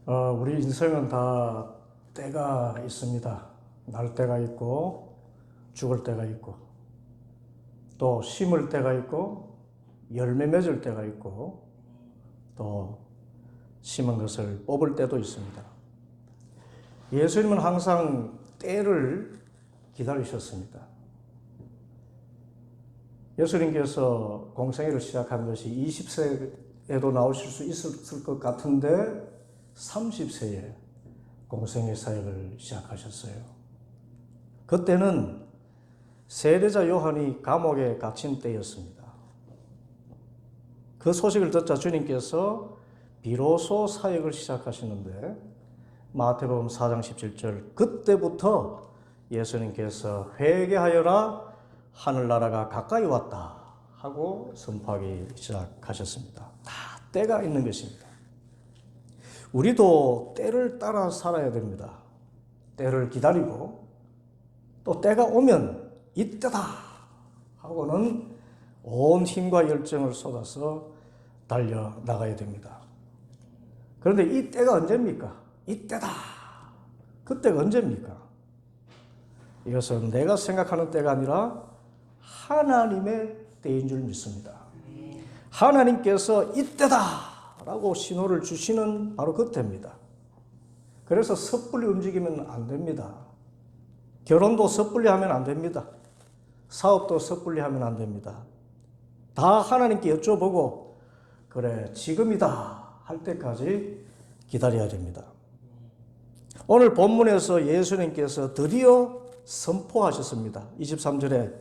우리 인생은 다 때가 있습니다. 날 때가 있고, 죽을 때가 있고, 또 심을 때가 있고, 열매 맺을 때가 있고, 또 심은 것을 뽑을 때도 있습니다. 예수님은 항상 때를 기다리셨습니다. 예수님께서 공생애를 시작한 것이 20세에도 나오실 수 있을 것 같은데 30세에 공생애 사역을 시작하셨어요. 그때는 세례자 요한이 감옥에 갇힌 때였습니다. 그 소식을 듣자 주님께서 비로소 사역을 시작하시는데 마태복음 4장 17절 그때부터 예수님께서 회개하여라 하늘나라가 가까이 왔다 하고 선포하기 시작하셨습니다. 다 때가 있는 것입니다. 우리도 때를 따라 살아야 됩니다. 때를 기다리고 또 때가 오면 이때다 하고는 온 힘과 열정을 쏟아서 달려나가야 됩니다. 그런데 이 때가 언제입니까? 이때다. 그때가 언제입니까? 이것은 내가 생각하는 때가 아니라 하나님의 때인 줄 믿습니다. 하나님께서 이때다 라고 신호를 주시는 바로 그때입니다. 그래서 섣불리 움직이면 안 됩니다. 결혼도 섣불리 하면 안 됩니다. 사업도 섣불리 하면 안 됩니다. 다 하나님께 여쭤보고 그래 지금이다 할 때까지 기다려야 됩니다. 오늘 본문에서 예수님께서 드디어 선포하셨습니다. 23절에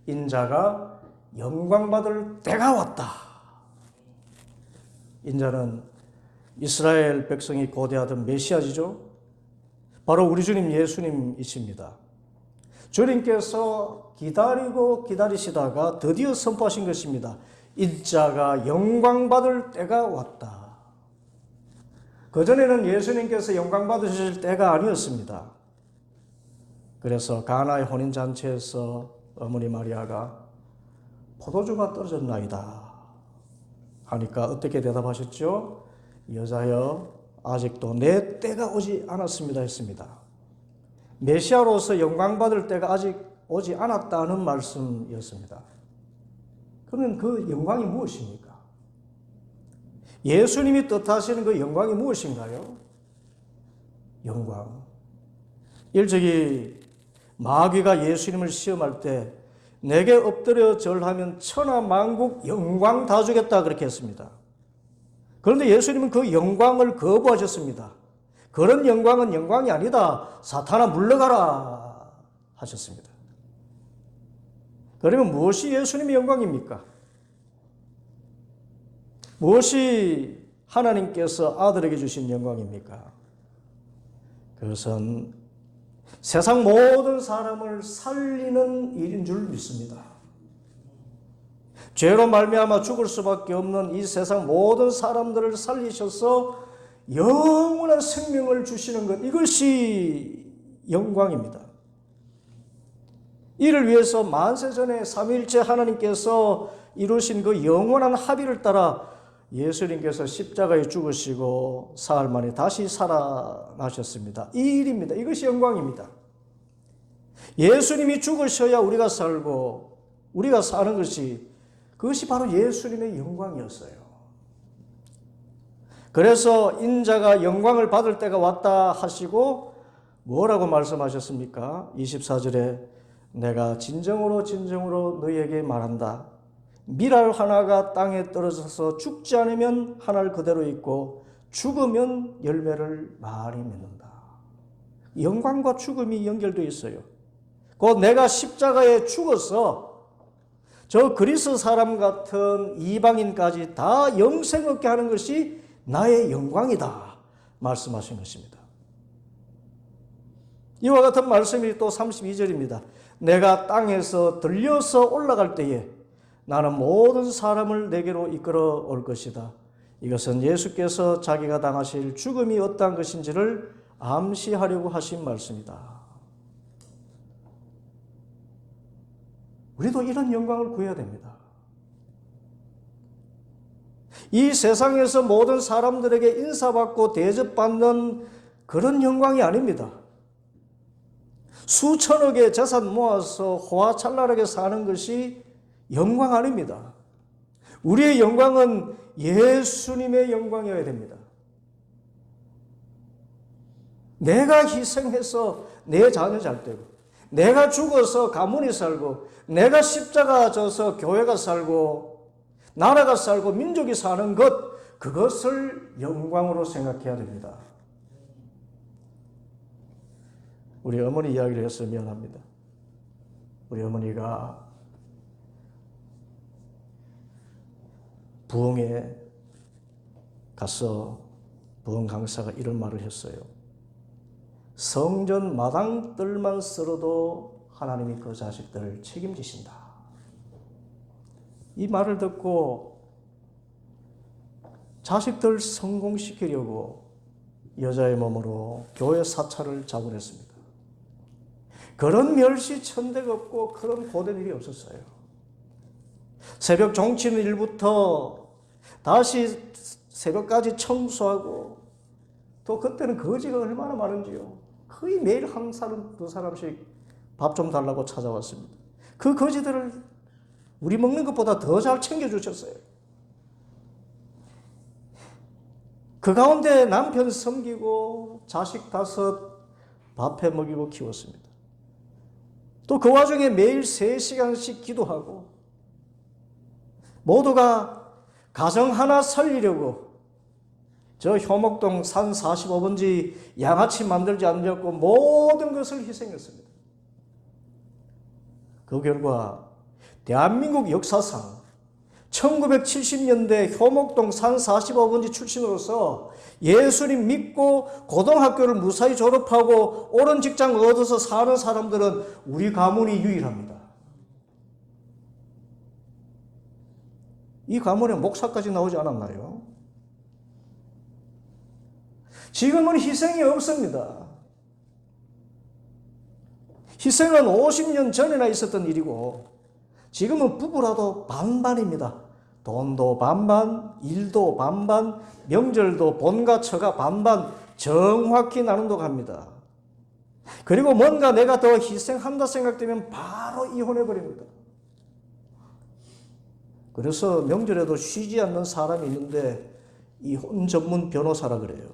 인자가 영광받을 때가 왔다. 인자는 이스라엘 백성이 고대하던 메시아지죠. 바로 우리 주님 예수님이십니다. 주님께서 기다리고 기다리시다가 드디어 선포하신 것입니다. 인자가 영광받을 때가 왔다. 그전에는 예수님께서 영광받으실 때가 아니었습니다. 그래서 가나의 혼인잔치에서 어머니 마리아가 포도주가 떨어졌나이다 하니까 어떻게 대답하셨죠? 여자여 아직도 내 때가 오지 않았습니다 했습니다. 메시아로서 영광받을 때가 아직 오지 않았다는 말씀이었습니다. 그러면 그 영광이 무엇입니까? 예수님이 뜻하시는 그 영광이 무엇인가요? 영광. 일찍이 마귀가 예수님을 시험할 때 내게 엎드려 절하면 천하 만국 영광 다 주겠다 그렇게 했습니다. 그런데 예수님은 그 영광을 거부하셨습니다. 그런 영광은 영광이 아니다. 사탄아 물러가라 하셨습니다. 그러면 무엇이 예수님의 영광입니까? 무엇이 하나님께서 아들에게 주신 영광입니까? 그것은 세상 모든 사람을 살리는 일인 줄 믿습니다. 죄로 말미암아 죽을 수밖에 없는 이 세상 모든 사람들을 살리셔서 영원한 생명을 주시는 것, 이것이 영광입니다. 이를 위해서 만세전에 삼위일체 하나님께서 이루신 그 영원한 합의를 따라 예수님께서 십자가에 죽으시고 사흘 만에 다시 살아나셨습니다. 이 일입니다. 이것이 영광입니다. 예수님이 죽으셔야 우리가 살고 우리가 사는 것이 그것이 바로 예수님의 영광이었어요. 그래서 인자가 영광을 받을 때가 왔다 하시고 뭐라고 말씀하셨습니까? 24절에 내가 진정으로 진정으로 너희에게 말한다. 밀알 하나가 땅에 떨어져서 죽지 않으면 하늘 그대로 있고 죽으면 열매를 많이 맺는다. 영광과 죽음이 연결되어 있어요. 곧 내가 십자가에 죽어서 저 그리스 사람 같은 이방인까지 다 영생 얻게 하는 것이 나의 영광이다 말씀하신 것입니다. 이와 같은 말씀이 또 32절입니다. 내가 땅에서 들려서 올라갈 때에 나는 모든 사람을 내게로 이끌어 올 것이다. 이것은 예수께서 자기가 당하실 죽음이 어떠한 것인지를 암시하려고 하신 말씀이다. 우리도 이런 영광을 구해야 됩니다. 이 세상에서 모든 사람들에게 인사받고 대접받는 그런 영광이 아닙니다. 수천억의 재산 모아서 호화찬란하게 사는 것이 영광 아닙니다. 우리의 영광은 예수님의 영광이어야 됩니다. 내가 희생해서 내 자녀 잘 되고, 내가 죽어서 가문이 살고, 내가 십자가 져서 교회가 살고, 나라가 살고, 민족이 사는 것, 그것을 영광으로 생각해야 됩니다. 우리 어머니 이야기를 해서 미안합니다. 우리 어머니가 부흥에 가서 부흥 강사가 이런 말을 했어요. 성전 마당들만 썰어도 하나님이 그 자식들을 책임지신다. 이 말을 듣고 자식들 성공시키려고 여자의 몸으로 교회 사찰을 자원했습니다. 그런 멸시천대가 없고 그런 고된 일이 없었어요. 새벽 종치는 일부터 다시 새벽까지 청소하고, 또 그때는 거지가 얼마나 많은지요. 거의 매일 한 사람 두 사람씩 밥 좀 달라고 찾아왔습니다. 그 거지들을 우리 먹는 것보다 더 잘 챙겨주셨어요. 그 가운데 남편 섬기고 자식 5 밥해 먹이고 키웠습니다. 또 그 와중에 매일 3시간씩 기도하고, 모두가 가정 하나 살리려고 저 효목동 산 45번지 양아치 만들지 않으려고 모든 것을 희생했습니다. 그 결과 대한민국 역사상 1970년대 효목동 산 45번지 출신으로서 예수님 믿고 고등학교를 무사히 졸업하고 옳은 직장 얻어서 사는 사람들은 우리 가문이 유일합니다. 이 가문에 목사까지 나오지 않았나요? 지금은 희생이 없습니다. 희생은 50년 전이나 있었던 일이고, 지금은 부부라도 반반입니다. 돈도 반반, 일도 반반, 명절도 본가 처가 반반, 정확히 나눈다고 합니다. 그리고 뭔가 내가 더 희생한다 생각되면 바로 이혼해버립니다. 그래서 명절에도 쉬지 않는 사람이 있는데 이혼 전문 변호사라 그래요.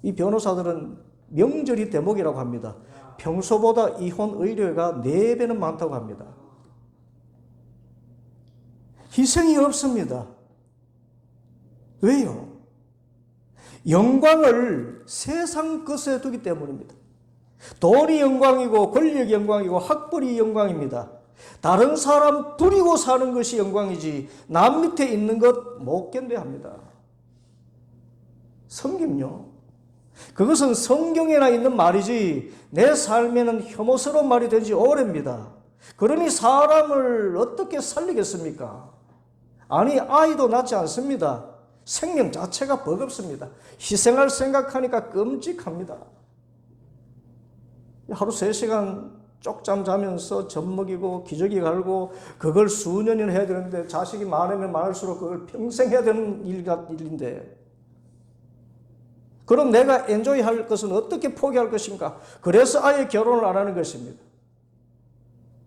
이 변호사들은 명절이 대목이라고 합니다. 평소보다 이혼 의뢰가 4배는 많다고 합니다. 희생이 없습니다. 왜요? 영광을 세상 것에 두기 때문입니다. 돈이 영광이고 권력이 영광이고 학벌이 영광입니다. 다른 사람 두리고 사는 것이 영광이지 남 밑에 있는 것 못 견뎌야 합니다. 섬김요. 그것은 성경에나 있는 말이지 내 삶에는 혐오스러운 말이 된 지 오래입니다. 그러니 사람을 어떻게 살리겠습니까? 아니, 아이도 낳지 않습니다. 생명 자체가 버겁습니다. 희생할 생각하니까 끔찍합니다. 하루 3시간 쪽잠 자면서 젖 먹이고 기저귀 갈고 그걸 수년이나 해야 되는데, 자식이 많으면 많을수록 그걸 평생 해야 되는 일인데, 그럼 내가 엔조이 할 것은 어떻게 포기할 것인가? 그래서 아예 결혼을 안 하는 것입니다.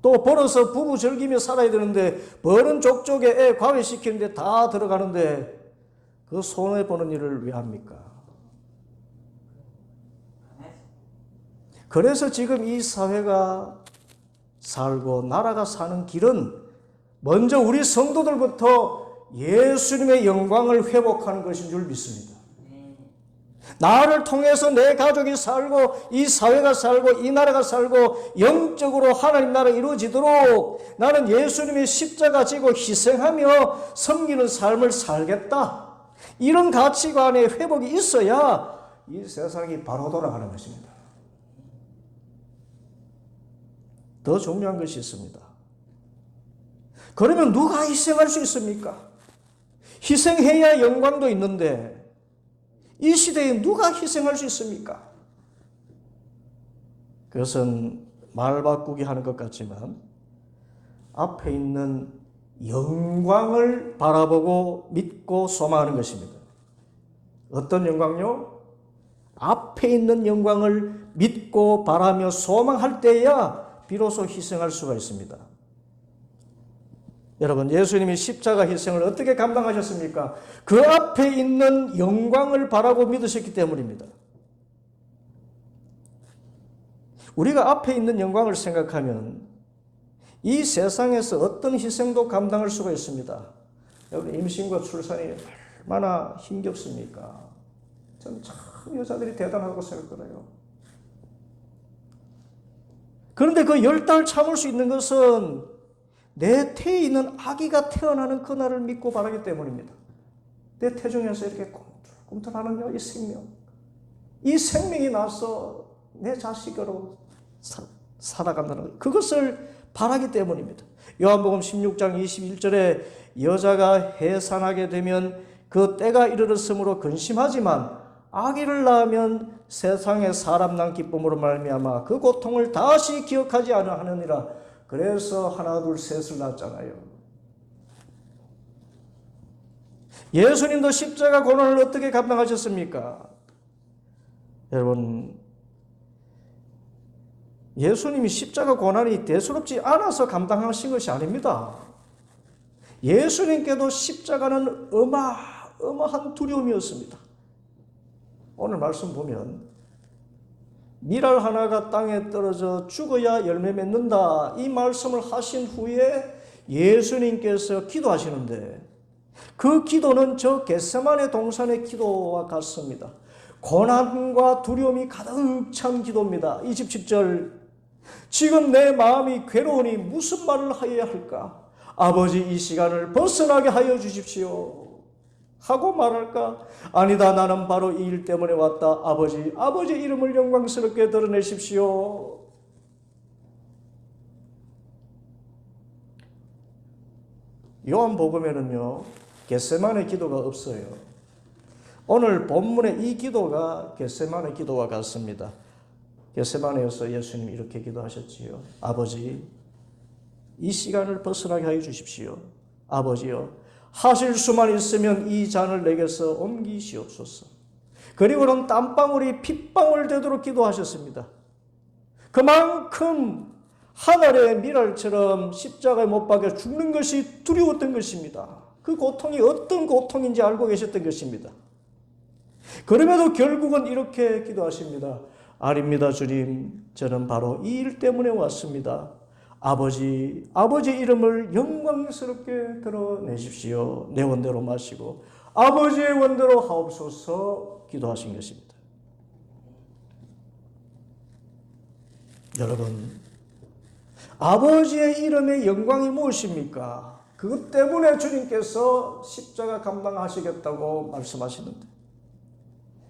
또 벌어서 부부 즐기며 살아야 되는데 버는 족족에 애 과외시키는데 다 들어가는데 그 손해보는 일을 왜 합니까? 그래서 지금 이 사회가 살고 나라가 사는 길은 먼저 우리 성도들부터 예수님의 영광을 회복하는 것인 줄 믿습니다. 나를 통해서 내 가족이 살고 이 사회가 살고 이 나라가 살고 영적으로 하나님 나라가 이루어지도록 나는 예수님의 십자가 지고 희생하며 섬기는 삶을 살겠다. 이런 가치관의 회복이 있어야 이 세상이 바로 돌아가는 것입니다. 더 중요한 것이 있습니다. 그러면 누가 희생할 수 있습니까? 희생해야 영광도 있는데 이 시대에 누가 희생할 수 있습니까? 그것은 말 바꾸기 하는 것 같지만 앞에 있는 영광을 바라보고 믿고 소망하는 것입니다. 어떤 영광요? 앞에 있는 영광을 믿고 바라며 소망할 때야 비로소 희생할 수가 있습니다. 여러분, 예수님이 십자가 희생을 어떻게 감당하셨습니까? 그 앞에 있는 영광을 바라고 믿으셨기 때문입니다. 우리가 앞에 있는 영광을 생각하면 이 세상에서 어떤 희생도 감당할 수가 있습니다. 여러분, 임신과 출산이 얼마나 힘겹습니까? 저는 참 여자들이 대단하다고 생각해요. 그런데 그 10달 참을 수 있는 것은 내 태에 있는 아기가 태어나는 그날을 믿고 바라기 때문입니다. 내 태중에서 이렇게 꿈틀꿈틀하는 이 생명, 이 생명이 나서 내 자식으로 살아간다는 것, 그것을 바라기 때문입니다. 요한복음 16장 21절에 여자가 해산하게 되면 그 때가 이르렀으므로 근심하지만 아기를 낳으면 세상에 사람 난 기쁨으로 말미암아 그 고통을 다시 기억하지 아니하느니라. 그래서 하나 둘 셋을 낳았잖아요. 예수님도 십자가 고난을 어떻게 감당하셨습니까? 여러분, 예수님이 십자가 고난이 대수롭지 않아서 감당하신 것이 아닙니다. 예수님께도 십자가는 어마어마한 두려움이었습니다. 오늘 말씀 보면 밀알 하나가 땅에 떨어져 죽어야 열매 맺는다, 이 말씀을 하신 후에 예수님께서 기도하시는데 그 기도는 저 겟세마네 동산의 기도와 같습니다. 고난과 두려움이 가득 찬 기도입니다. 27절, 지금 내 마음이 괴로우니 무슨 말을 하여야 할까? 아버지, 이 시간을 벗어나게 하여 주십시오 하고 말할까? 아니다, 나는 바로 이 일 때문에 왔다. 아버지, 아버지의 이름을 영광스럽게 드러내십시오. 요한복음에는요, 겟세마네 기도가 없어요. 오늘 본문의 이 기도가 겟세마네 기도와 같습니다. 겟세마네에서 예수님이 이렇게 기도하셨지요. 아버지, 이 시간을 벗어나게 하여 주십시오. 아버지요, 하실 수만 있으면 이 잔을 내게서 옮기시옵소서. 그리고는 땀방울이 핏방울 되도록 기도하셨습니다. 그만큼 하늘의 밀알처럼 십자가에 못 박혀 죽는 것이 두려웠던 것입니다. 그 고통이 어떤 고통인지 알고 계셨던 것입니다. 그럼에도 결국은 이렇게 기도하십니다. 아닙니다, 주님. 저는 바로 이 일 때문에 왔습니다. 아버지, 아버지의 이름을 영광스럽게 드러내십시오. 내 원대로 마시고 아버지의 원대로 하옵소서 기도하신 것입니다. 여러분, 아버지의 이름의 영광이 무엇입니까? 그것 때문에 주님께서 십자가 감당하시겠다고 말씀하시는데,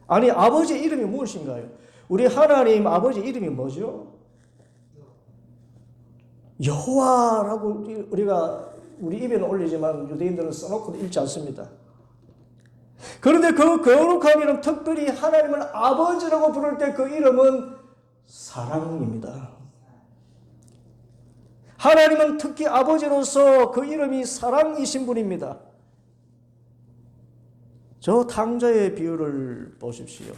아니, 아버지의 이름이 무엇인가요? 우리 하나님 아버지 이름이 뭐죠? 여호와라고 우리가 우리 입에는 올리지만 유대인들은 써놓고도 읽지 않습니다. 그런데 그 거룩한 이름, 특별히 하나님을 아버지라고 부를 때 그 이름은 사랑입니다. 하나님은 특히 아버지로서 그 이름이 사랑이신 분입니다. 저 탕자의 비유를 보십시오.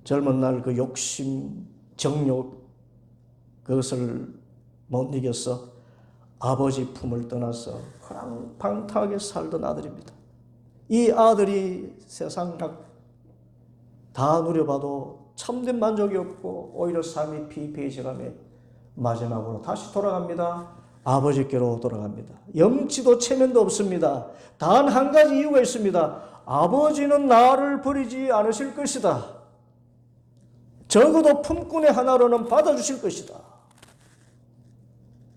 젊은 날 그 욕심, 정욕, 그것을 못 이겨서 아버지 품을 떠나서 허랑방탕하게 살던 아들입니다. 이 아들이 세상 다 누려봐도 참된 만족이 없고 오히려 삶이 피폐해져가며 마지막으로 다시 돌아갑니다. 아버지께로 돌아갑니다. 염치도 체면도 없습니다. 단 한 가지 이유가 있습니다. 아버지는 나를 버리지 않으실 것이다. 적어도 품꾼의 하나로는 받아주실 것이다.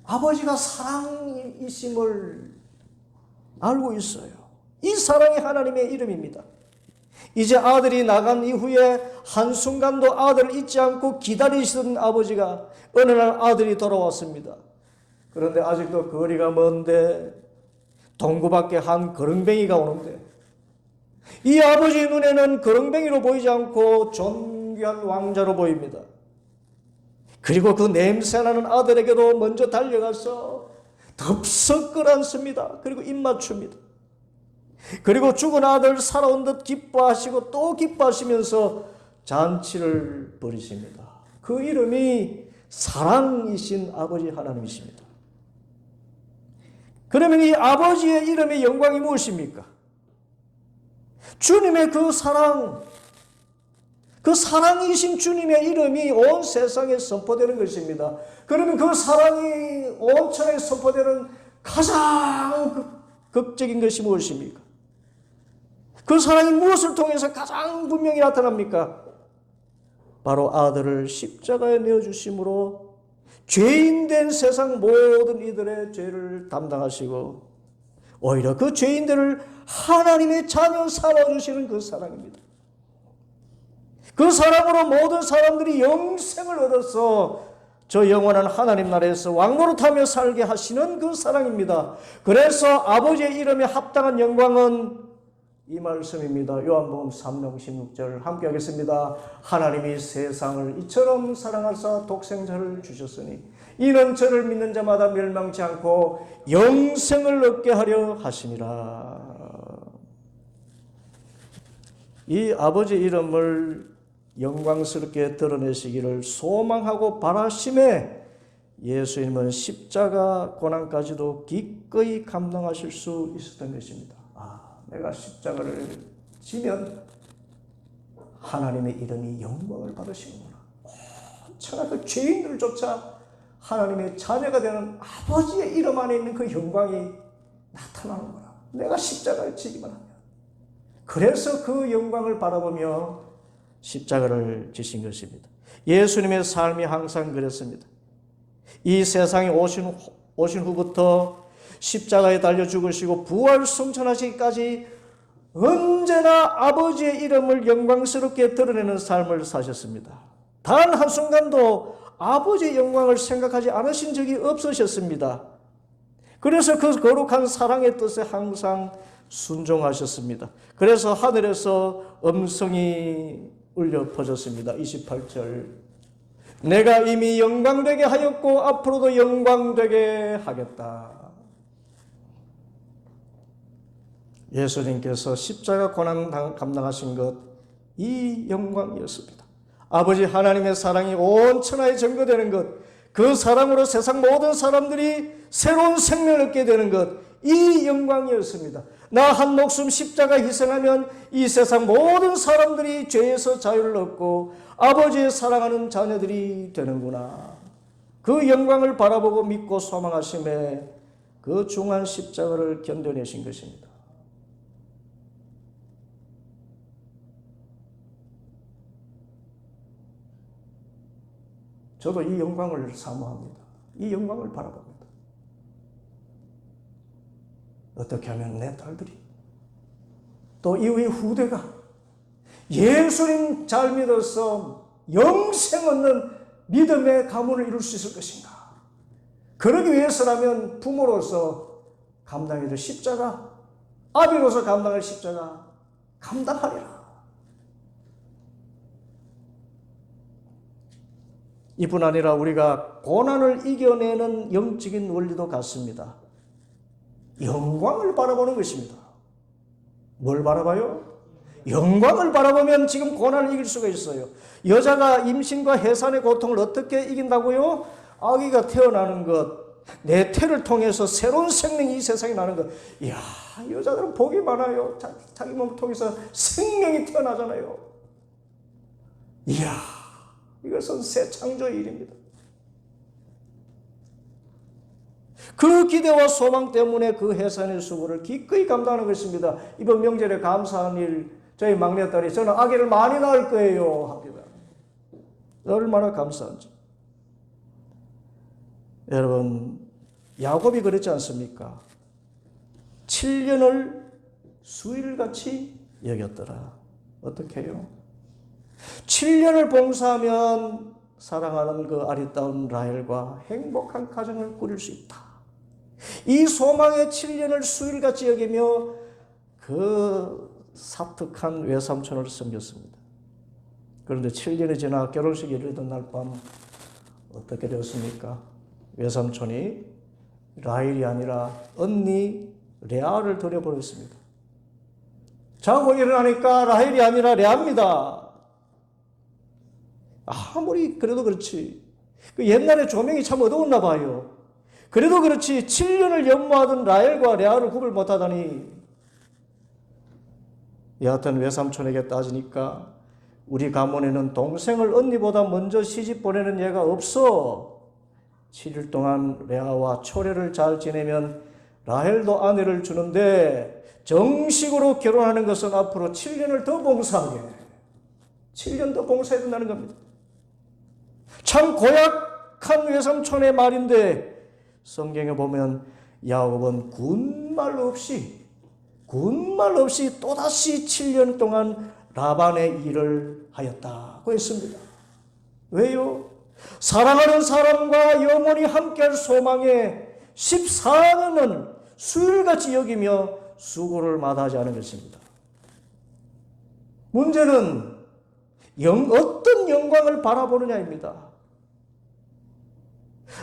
아버지가 사랑이심을 알고 있어요. 이 사랑이 하나님의 이름입니다. 이제 아들이 나간 이후에 한순간도 아들을 잊지 않고 기다리시던 아버지가 어느 날 아들이 돌아왔습니다. 그런데 아직도 거리가 먼데 동구 밖에 한 거렁뱅이가 오는데 이 아버지 눈에는 거렁뱅이로 보이지 않고 존귀한 왕자로 보입니다. 그리고 그 냄새나는 아들에게도 먼저 달려가서 덥석 끌어안습니다. 그리고 입맞춥니다. 그리고 죽은 아들 살아온 듯 기뻐하시고 또 기뻐하시면서 잔치를 벌이십니다. 그 이름이 사랑이신 아버지 하나님이십니다. 그러면 이 아버지의 이름의 영광이 무엇입니까? 주님의 그 사랑, 그 사랑이신 주님의 이름이 온 세상에 선포되는 것입니다. 그러면 그 사랑이 온 천하에 선포되는 가장 극적인 것이 무엇입니까? 그 사랑이 무엇을 통해서 가장 분명히 나타납니까? 바로 아들을 십자가에 내어주심으로 죄인된 세상 모든 이들의 죄를 담당하시고 오히려 그 죄인들을 하나님의 자녀 삼아주시는 그 사랑입니다. 그 사랑으로 모든 사람들이 영생을 얻어서 저 영원한 하나님 나라에서 왕노릇하며 살게 하시는 그 사랑입니다. 그래서 아버지의 이름에 합당한 영광은 이 말씀입니다. 요한복음 3장 16절 함께 하겠습니다. 하나님이 세상을 이처럼 사랑하사 독생자를 주셨으니 이는 저를 믿는 자마다 멸망치 않고 영생을 얻게 하려 하시니라. 이 아버지 이름을 영광스럽게 드러내시기를 소망하고 바라심에 예수님은 십자가 고난까지도 기꺼이 감당하실 수 있었던 것입니다. 내가 십자가를 지면 하나님의 이름이 영광을 받으시는구나. 천하 그 죄인들조차 하나님의 자녀가 되는 아버지의 이름 안에 있는 그 영광이 나타나는구나. 내가 십자가를 지기만 하면. 그래서 그 영광을 바라보며 십자가를 지신 것입니다. 예수님의 삶이 항상 그랬습니다. 이 세상에 오신 후부터 십자가에 달려 죽으시고 부활 승천하시기까지 언제나 아버지의 이름을 영광스럽게 드러내는 삶을 사셨습니다. 단 한순간도 아버지의 영광을 생각하지 않으신 적이 없으셨습니다. 그래서 그 거룩한 사랑의 뜻에 항상 순종하셨습니다. 그래서 하늘에서 음성이 울려 퍼졌습니다. 28절 내가 이미 영광되게 하였고 앞으로도 영광되게 하겠다. 예수님께서 십자가 고난 감당하신 것, 이 영광이었습니다. 아버지 하나님의 사랑이 온 천하에 증거되는 것, 그 사랑으로 세상 모든 사람들이 새로운 생명을 얻게 되는 것, 이 영광이었습니다. 나 한 목숨 십자가 희생하면 이 세상 모든 사람들이 죄에서 자유를 얻고 아버지의 사랑하는 자녀들이 되는구나. 그 영광을 바라보고 믿고 소망하심에 그 중한 십자가를 견뎌내신 것입니다. 저도 이 영광을 사모합니다. 이 영광을 바라봅니다. 어떻게 하면 내 딸들이 또 이후의 후대가 예수님 잘 믿어서 영생 얻는 믿음의 가문을 이룰 수 있을 것인가? 그러기 위해서라면 부모로서 감당해야 될 십자가, 아비로서 감당할 십자가 감당하리라. 이뿐 아니라 우리가 고난을 이겨내는 영적인 원리도 같습니다. 영광을 바라보는 것입니다. 뭘 바라봐요? 영광을 바라보면 지금 고난을 이길 수가 있어요. 여자가 임신과 해산의 고통을 어떻게 이긴다고요? 아기가 태어나는 것, 내 태를 통해서 새로운 생명이 이 세상에 나는 것. 이야, 여자들은 복이 많아요. 자기 몸을 통해서 생명이 태어나잖아요. 이야, 이것은 새 창조의 일입니다. 그 기대와 소망 때문에 그 해산의 수고를 기꺼이 감당하는 것입니다. 이번 명절에 감사한 일, 저희 막내딸이 저는 아기를 많이 낳을 거예요 합니다. 얼마나 감사한지. 여러분, 야곱이 그랬지 않습니까? 7년을 수일같이 여겼더라. 어떻게 해요? 7년을 봉사하면 사랑하는 그 아리따운 라헬과 행복한 가정을 꾸릴 수 있다. 이 소망의 7년을 수일같이 여기며 그 사특한 외삼촌을 섬겼습니다. 그런데 7년이 지나 결혼식이 이르던 날 밤 어떻게 되었습니까? 외삼촌이 라헬이 아니라 언니 레아를 들여버렸습니다. 자고 일어나니까 라헬이 아니라 레아입니다. 아무리 그래도 그렇지. 그 옛날에 조명이 참 어두웠나 봐요. 그래도 그렇지 7년을 연모하던 라헬과 레아를 구별 못하다니. 여하튼 외삼촌에게 따지니까 우리 가문에는 동생을 언니보다 먼저 시집 보내는 예가 없어. 7일 동안 레아와 초례를 잘 지내면 라헬도 아내를 주는데 정식으로 결혼하는 것은 앞으로 7년을 더 봉사하게. 7년 더 봉사해야 된다는 겁니다. 참 고약한 외삼촌의 말인데 성경에 보면 야곱은 군말 없이 또다시 7년 동안 라반의 일을 하였다고 했습니다. 왜요? 사랑하는 사람과 영원히 함께할 소망에 14년은 수일같이 여기며 수고를 마다하지 않은 것입니다. 문제는 어떤 영광을 바라보느냐입니다.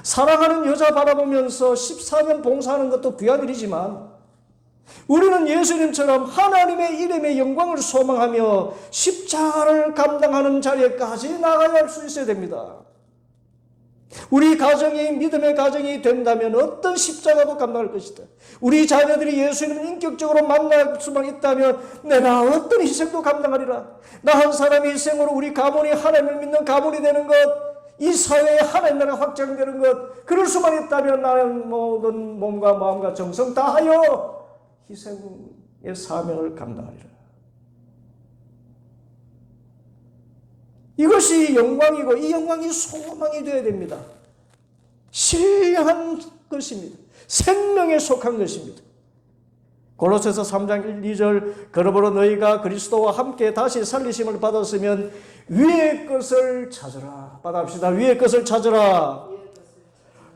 사랑하는 여자 바라보면서 14년 봉사하는 것도 귀한 일이지만 우리는 예수님처럼 하나님의 이름의 영광을 소망하며 십자가를 감당하는 자리에까지 나가야 할 수 있어야 됩니다. 우리 가정이 믿음의 가정이 된다면 어떤 십자가도 감당할 것이다. 우리 자녀들이 예수님을 인격적으로 만날 수만 있다면 내가 어떤 희생도 감당하리라. 나 한 사람의 희생으로 우리 가문이 하나님을 믿는 가문이 되는 것, 이 사회에 하나님 나라가 확장되는 것, 그럴 수만 있다면 나는 모든 몸과 마음과 정성 다하여 희생의 사명을 감당하리라. 이것이 영광이고 이 영광이 소망이 되어야 됩니다. 신령한 것입니다. 생명에 속한 것입니다. 골로새서 3장 1, 2절 그러므로 너희가 그리스도와 함께 다시 살리심을 받았으면 위의 것을 찾으라. 받아봅시다. 위의 것을 찾으라.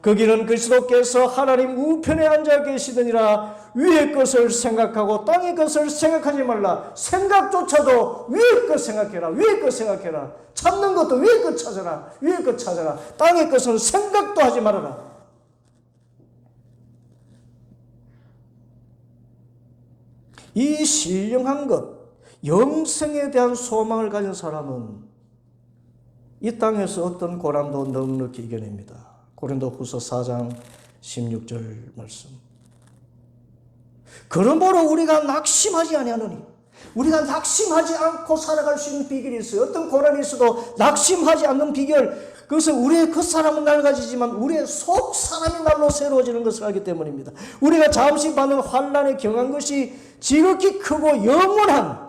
거기는 그리스도께서 하나님 우편에 앉아 계시느니라. 위의 것을 생각하고 땅의 것을 생각하지 말라. 생각조차도 위의 것 생각해라. 위의 것 생각해라. 찾는 것도 위의 것 찾아라. 위의 것 찾아라. 땅의 것은 생각도 하지 말아라. 이 신령한 것, 영생에 대한 소망을 가진 사람은 이 땅에서 어떤 고난도 넉넉히 이겨냅니다. 고린도후서 4장 16절 말씀. 그러므로 우리가 낙심하지 아니하노니, 우리가 낙심하지 않고 살아갈 수 있는 비결이 있어요. 어떤 고난이 있어도 낙심하지 않는 비결, 그것은 우리의 겉사람은 낡아지지만 우리의 속사람이 날로 새로워지는 것을 알기 때문입니다. 우리가 잠시 받는 환난에 경한 것이 지극히 크고 영원한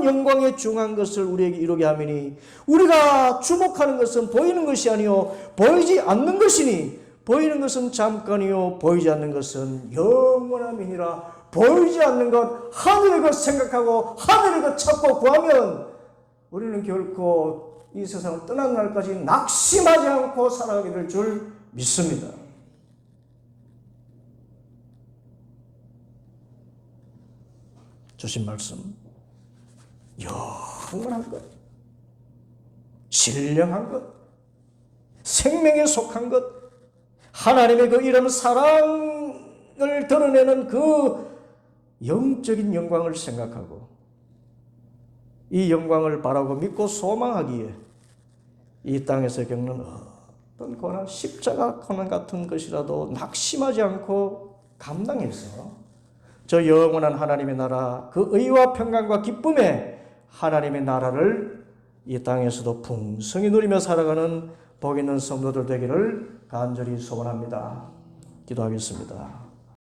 영광에 중한 것을 우리에게 이루게 하매니 우리가 주목하는 것은 보이는 것이 아니요 보이지 않는 것이니 보이는 것은 잠깐이요 보이지 않는 것은 영원함이니라. 보이지 않는 것 하늘의 것 생각하고 하늘의 것 찾고 구하면 우리는 결코 이 세상을 떠나는 날까지 낙심하지 않고 살아가게 될 줄 믿습니다. 주신 말씀, 영원한 것, 신령한 것, 생명에 속한 것, 하나님의 그 이런 사랑을 드러내는 그 영적인 영광을 생각하고 이 영광을 바라고 믿고 소망하기에 이 땅에서 겪는 어떤 고난, 십자가 고난 같은 것이라도 낙심하지 않고 감당해서 저 영원한 하나님의 나라, 그 의와 평강과 기쁨에 하나님의 나라를 이 땅에서도 풍성히 누리며 살아가는 복 있는 성도들 되기를 간절히 소원합니다. 기도하겠습니다.